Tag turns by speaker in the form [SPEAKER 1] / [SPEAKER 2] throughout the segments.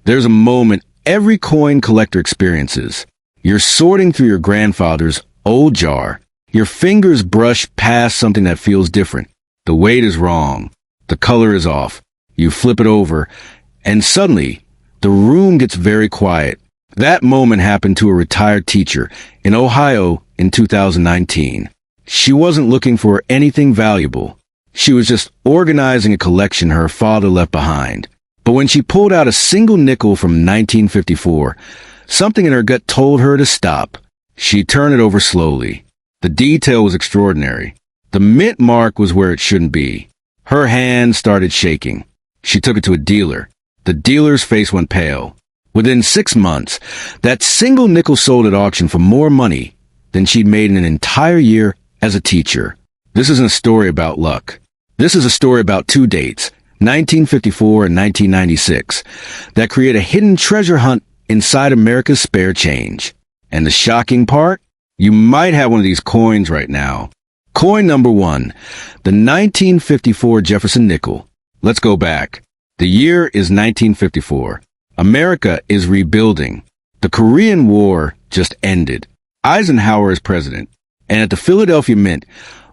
[SPEAKER 1] There's a moment every coin collector experiences. You're sorting through your grandfather's old jar. Your fingers brush past something that feels different. The weight is wrong. The color is off. You flip it over, and suddenly, the room gets very quiet. That moment happened to a retired teacher in Ohio in 2019. She wasn't looking for anything valuable. She was just organizing a collection her father left behind. But when she pulled out a single nickel from 1954, something in her gut told her to stop. She turned it over slowly. The detail was extraordinary. The mint mark was where it shouldn't be. Her hand started shaking. She took it to a dealer. The dealer's face went pale. Within 6 months, that single nickel sold at auction for more money than she'd made in an entire year as a teacher. This isn't a story about luck. This is a story about two dates, 1954 and 1996, that create a hidden treasure hunt inside America's spare change. And the shocking part? You might have one of these coins right now. Coin number 1, the 1954 Jefferson nickel. Let's go back. The year is 1954. America is rebuilding. The Korean War just ended. Eisenhower is president. And at the Philadelphia Mint,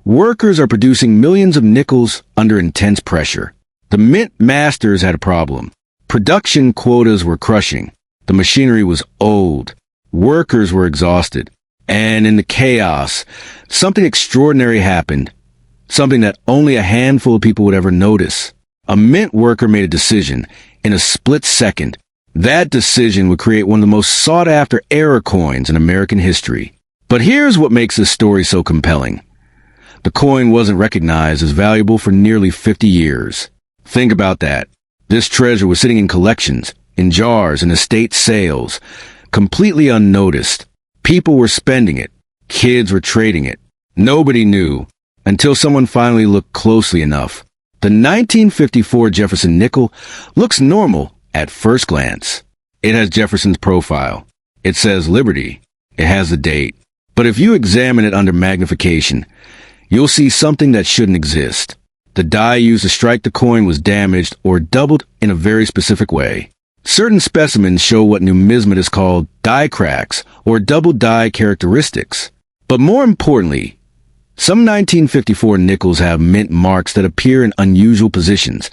[SPEAKER 1] workers are producing millions of nickels under intense pressure. The mint masters had a problem. Production quotas were crushing. The machinery was old. Workers were exhausted. And in the chaos, something extraordinary happened. Something that only a handful of people would ever notice. A mint worker made a decision in a split second. That decision would create one of the most sought-after error coins in American history. But here's what makes this story so compelling. The coin wasn't recognized as valuable for nearly 50 years. Think about that. This treasure was sitting in collections, in jars, in estate sales, completely unnoticed. People were spending it. Kids were trading it. Nobody knew, until someone finally looked closely enough. The 1954 Jefferson nickel looks normal at first glance. It has Jefferson's profile. It says Liberty. It has the date. But if you examine it under magnification, you'll see something that shouldn't exist. The die used to strike the coin was damaged or doubled in a very specific way. Certain specimens show what numismatists call die cracks or double die characteristics. But more importantly, some 1954 nickels have mint marks that appear in unusual positions,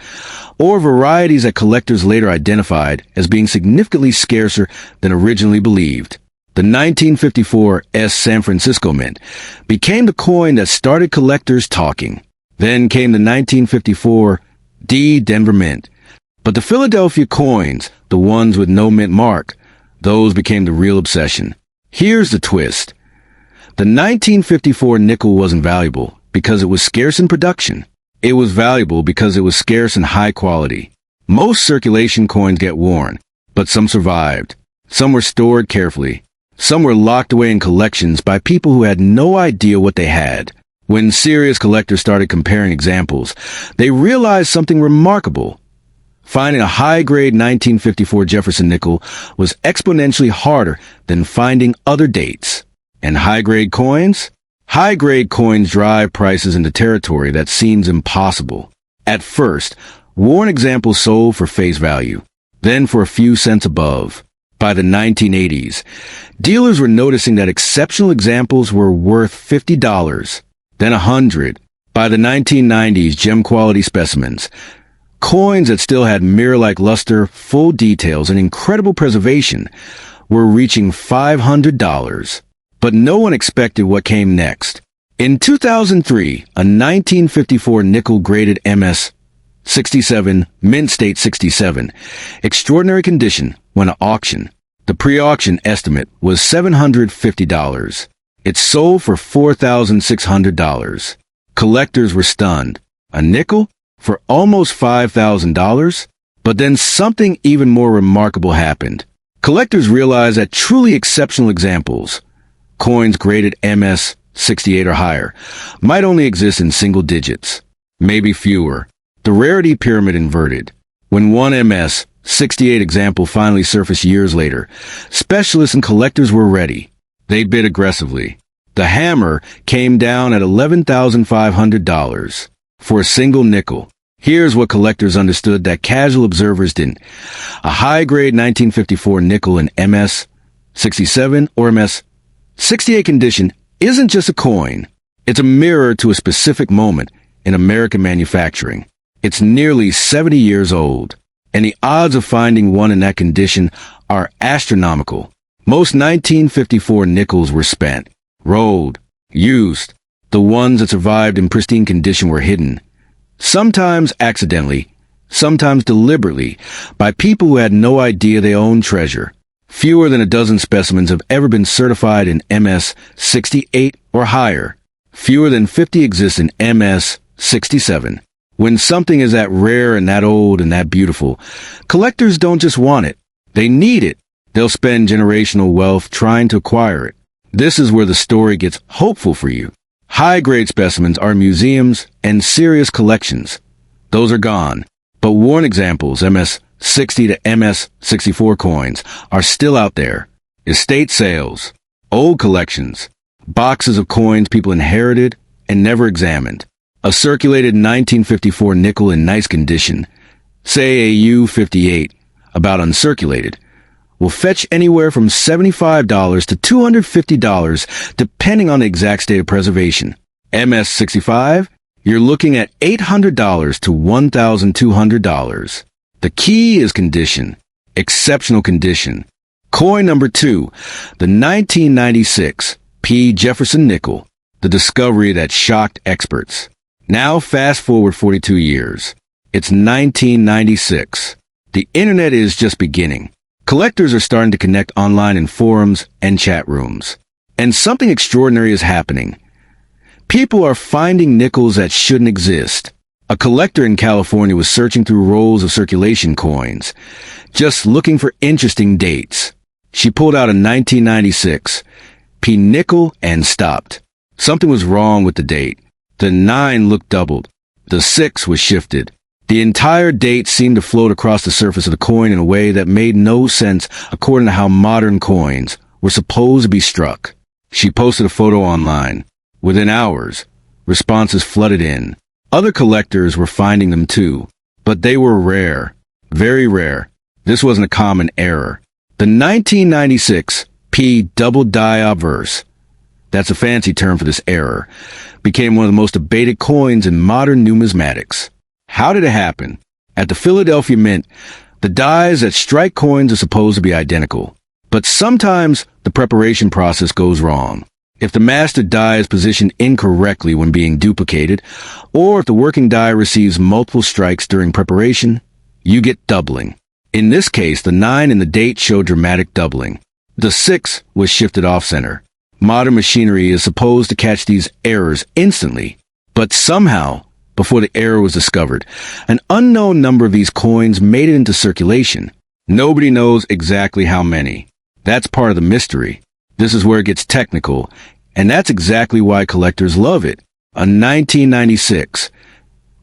[SPEAKER 1] or varieties that collectors later identified as being significantly scarcer than originally believed. The 1954 S. San Francisco Mint became the coin that started collectors talking. Then came the 1954 D. Denver Mint. But the Philadelphia coins, the ones with no mint mark, those became the real obsession. Here's the twist. The 1954 nickel wasn't valuable because it was scarce in production. It was valuable because it was scarce in high quality. Most circulation coins get worn, but some survived. Some were stored carefully. Some were locked away in collections by people who had no idea what they had. When serious collectors started comparing examples, they realized something remarkable. Finding a high-grade 1954 Jefferson nickel was exponentially harder than finding other dates. And high-grade coins? High-grade coins drive prices into territory that seems impossible. At first, worn examples sold for face value, then for a few cents above. By the 1980s, dealers were noticing that exceptional examples were worth $50, then $100. By the 1990s, gem-quality specimens, coins that still had mirror-like luster, full details, and incredible preservation, were reaching $500. But no one expected what came next. In 2003, a 1954 nickel-graded MS 67, Mint State 67, extraordinary condition, went to auction. The pre-auction estimate was $750. It sold for $4,600. Collectors were stunned. A nickel? For almost $5,000? But then something even more remarkable happened. Collectors realized that truly exceptional examples, coins graded MS 68 or higher, might only exist in single digits, maybe fewer. The rarity pyramid inverted. When one MS 68 example finally surfaced years later, specialists and collectors were ready. They bid aggressively. The hammer came down at $11,500 for a single nickel. Here's what collectors understood that casual observers didn't. A high-grade 1954 nickel in MS-67 or MS-68 condition isn't just a coin. It's a mirror to a specific moment in American manufacturing. It's nearly 70 years old, and the odds of finding one in that condition are astronomical. Most 1954 nickels were spent, rolled, used. The ones that survived in pristine condition were hidden, sometimes accidentally, sometimes deliberately, by people who had no idea they owned treasure. Fewer than a dozen specimens have ever been certified in MS-68 or higher. Fewer than 50 exist in MS-67. When something is that rare and that old and that beautiful, collectors don't just want it, they need it. They'll spend generational wealth trying to acquire it. This is where the story gets hopeful for you. High-grade specimens are museums and serious collections. Those are gone. But worn examples, MS-60 to MS-64 coins, are still out there. Estate sales, old collections, boxes of coins people inherited and never examined. A circulated 1954 nickel in nice condition, say a U-58, about uncirculated, will fetch anywhere from $75 to $250 depending on the exact state of preservation. MS-65, you're looking at $800 to $1,200. The key is condition, exceptional condition. Coin number 2, the 1996 P. Jefferson nickel, the discovery that shocked experts. Now fast forward 42 years. It's 1996. The internet is just beginning. Collectors are starting to connect online in forums and chat rooms. And something extraordinary is happening. People are finding nickels that shouldn't exist. A collector in California was searching through rolls of circulation coins, just looking for interesting dates. She pulled out a 1996 P nickel and stopped. Something was wrong with the date. The 9 looked doubled. The 6 was shifted. The entire date seemed to float across the surface of the coin in a way that made no sense according to how modern coins were supposed to be struck. She posted a photo online. Within hours, responses flooded in. Other collectors were finding them too, but they were rare, very rare. This wasn't a common error. The 1996 P double die obverse, that's a fancy term for this error, became one of the most debated coins in modern numismatics. How did it happen? At the Philadelphia Mint, the dies that strike coins are supposed to be identical. But sometimes the preparation process goes wrong. If the master die is positioned incorrectly when being duplicated, or if the working die receives multiple strikes during preparation, you get doubling. In this case, the 9 and the date show dramatic doubling. The 6 was shifted off-center. Modern machinery is supposed to catch these errors instantly, but somehow, before the error was discovered, an unknown number of these coins made it into circulation. Nobody knows exactly how many. That's part of the mystery. This is where it gets technical, and that's exactly why collectors love it. A 1996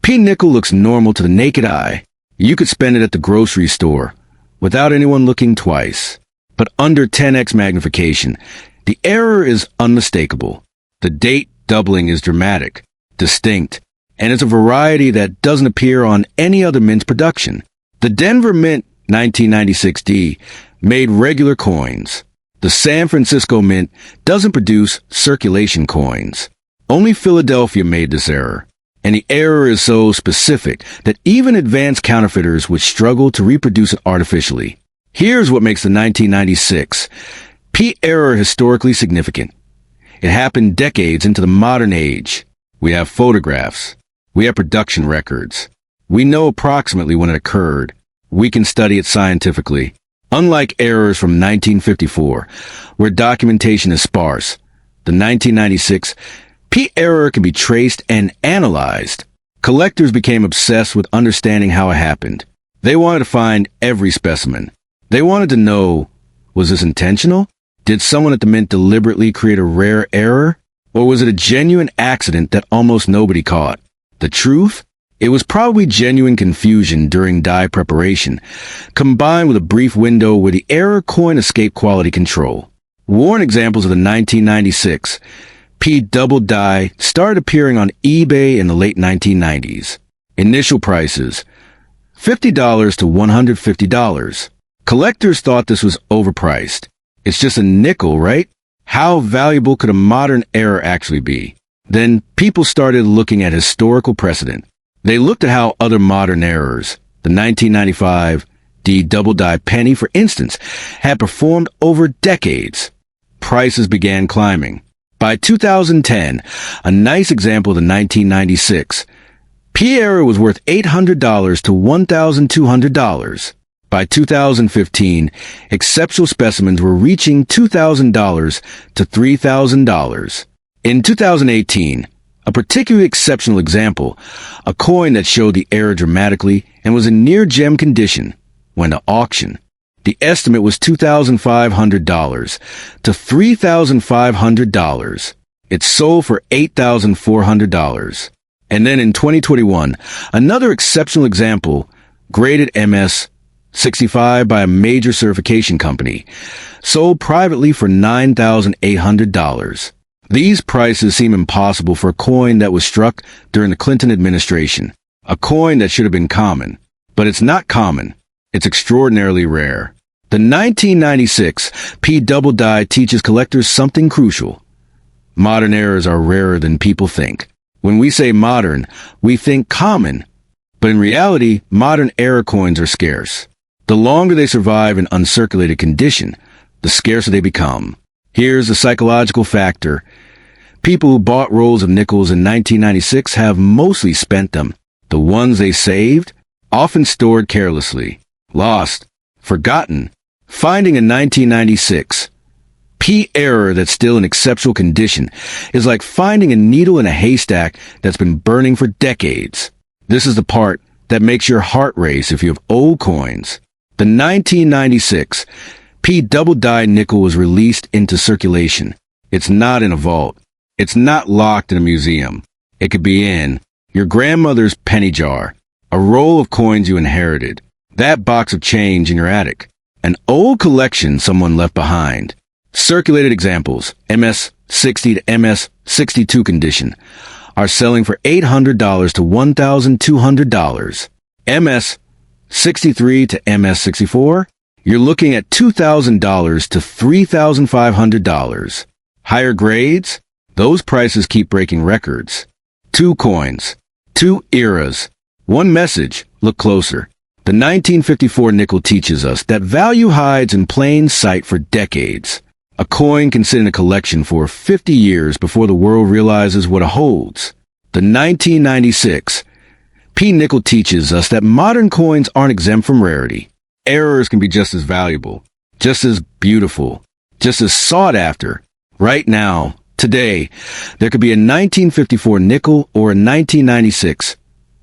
[SPEAKER 1] P nickel looks normal to the naked eye. You could spend it at the grocery store without anyone looking twice. But under 10x magnification, the error is unmistakable. The date doubling is dramatic, distinct, and it's a variety that doesn't appear on any other mint production. The Denver Mint 1996D made regular coins. The San Francisco Mint doesn't produce circulation coins. Only Philadelphia made this error. And the error is so specific that even advanced counterfeiters would struggle to reproduce it artificially. Here's what makes the 1996 P error historically significant. It happened decades into the modern age. We have photographs. We have production records. We know approximately when it occurred. We can study it scientifically. Unlike errors from 1954, where documentation is sparse, the 1996 P error can be traced and analyzed. Collectors became obsessed with understanding how it happened. They wanted to find every specimen. They wanted to know, was this intentional? Did someone at the Mint deliberately create a rare error? Or was it a genuine accident that almost nobody caught? The truth? It was probably genuine confusion during die preparation, combined with a brief window where the error coin escaped quality control. Worn examples of the 1996 P double die started appearing on eBay in the late 1990s. Initial prices: $50 to $150. Collectors thought this was overpriced. It's just a nickel, right? How valuable could a modern error actually be? Then people started looking at historical precedent. They looked at how other modern errors, the 1995 D double die penny, for instance, had performed over decades. Prices began climbing. By 2010, a nice example of the 1996, P error was worth $800 to $1,200. By 2015, exceptional specimens were reaching $2,000 to $3,000. In 2018, a particularly exceptional example, a coin that showed the error dramatically and was in near-gem condition, went to auction. The estimate was $2,500 to $3,500. It sold for $8,400. And then in 2021, another exceptional example, graded MS 65 by a major certification company, sold privately for $9,800. These prices seem impossible for a coin that was struck during the Clinton administration, a coin that should have been common. But it's not common. It's extraordinarily rare. The 1996 P double die teaches collectors something crucial. Modern errors are rarer than people think. When we say modern, we think common. But in reality, modern error coins are scarce. The longer they survive in uncirculated condition, the scarcer they become. Here's the psychological factor. People who bought rolls of nickels in 1996 have mostly spent them. The ones they saved, often stored carelessly, lost, forgotten. Finding a 1996 P error that's still in exceptional condition is like finding a needle in a haystack that's been burning for decades. This is the part that makes your heart race if you have old coins. The 1996 P double die nickel was released into circulation. It's not in a vault. It's not locked in a museum. It could be in your grandmother's penny jar, a roll of coins you inherited, that box of change in your attic, an old collection someone left behind. Circulated examples, MS 60 to MS 62 condition, are selling for $800 to $1,200. MS 63 to MS 64, you're looking at $2,000 to $3,500. Higher grades? Those prices keep breaking records. 2 coins, 2 eras, 1 message. Look closer. The 1954 nickel teaches us that value hides in plain sight for decades. A coin can sit in a collection for 50 years before the world realizes what it holds. The 1996 P nickel teaches us that modern coins aren't exempt from rarity. Errors can be just as valuable, just as beautiful, just as sought after. Right now, today, there could be a 1954 nickel or a 1996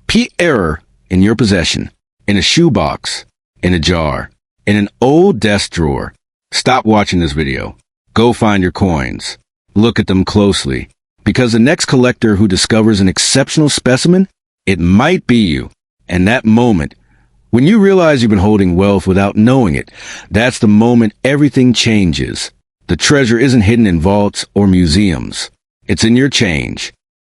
[SPEAKER 1] P error in your possession, in a shoebox, in a jar, in an old desk drawer. Stop watching this video. Go find your coins. Look at them closely, because the next collector who discovers an exceptional specimen, it might be you. And that moment, when you realize you've been holding wealth without knowing it, that's the moment everything changes. The treasure isn't hidden in vaults or museums. It's in your change.